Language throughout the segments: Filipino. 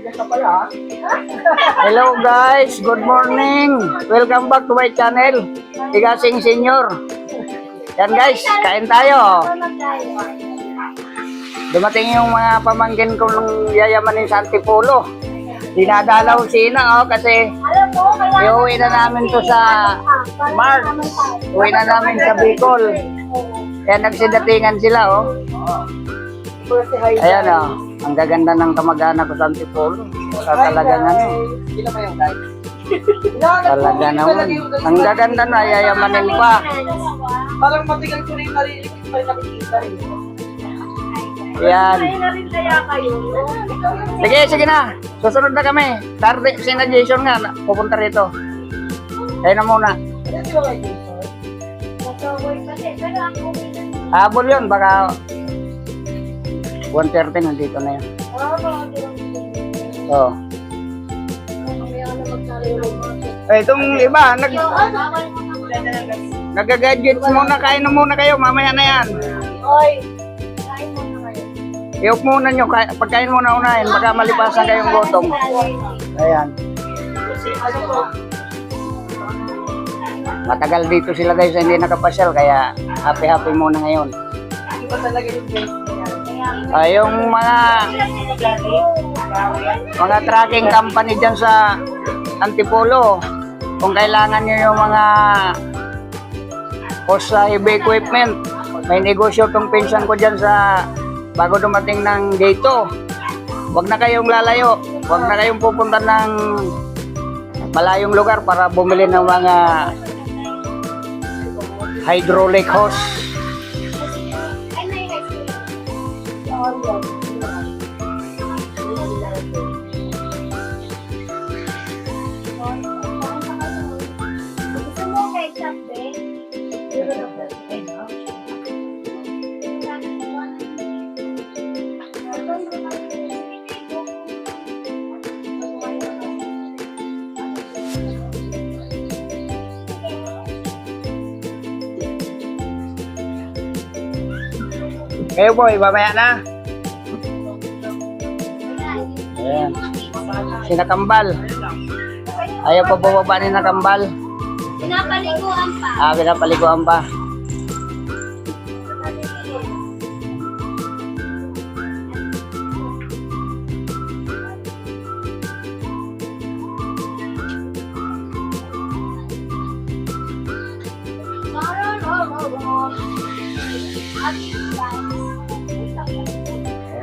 Hello guys, good morning. Welcome back to my channel, Tigasing Senior. Yan guys, kain tayo. Dumating yung mga pamangkin ko nung yayamanin sa Antipolo. Dinadalaw si Ina kasi iuwi na namin to sa March. Uwi na namin sa Bicol. Kaya nagsidatingan sila Ayan ang gaganda ng kamag-anak ko sa Antipolo. Talagang talaga naman. Ang gaganda na, yayamanin pa. Parang matigal ko rin narinig pa rin nakikita rin. Yan. Kayo. Sige na. Susunod na kami. Tarde, si na Jason nga, pupunta rito. Kaya na muna. Habol yun, baka 1:30 nandito na yun. Oo. Itong iba, nag-gadgets muna, kain na muna kayo, mamaya na yan. Iyok muna nyo, pagkain muna unahin, baka malipasan kayong gutom. Ayan. Matagal dito sila guys, hindi nakapasyal, kaya happy muna ngayon. Yung mga tracking company dyan sa Antipolo, kung kailangan nyo yung mga heavy equipment, may negosyo tong pinsan ko dyan sa bago dumating ng dito. Huwag na kayong lalayo, huwag na kayong pupunta ng malayong lugar para bumili ng mga hydraulic hose. Kayo boy, mamaya na. Ayan. Sinakambal. Ayaw pa bumaba ni Nakambal. Pinapaliguan pa. Pinapaliguan pa.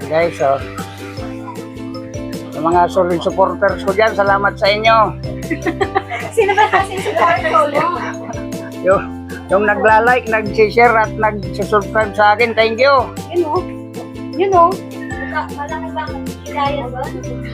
Ayan guys, sa mga solid supporters ko dyan, salamat sa inyo. Sino ba kasi supporter ko? Yung nagla-like, nag-share at nag-subscribe sa akin, thank you. You know. Malaki ba ang hidayah doon?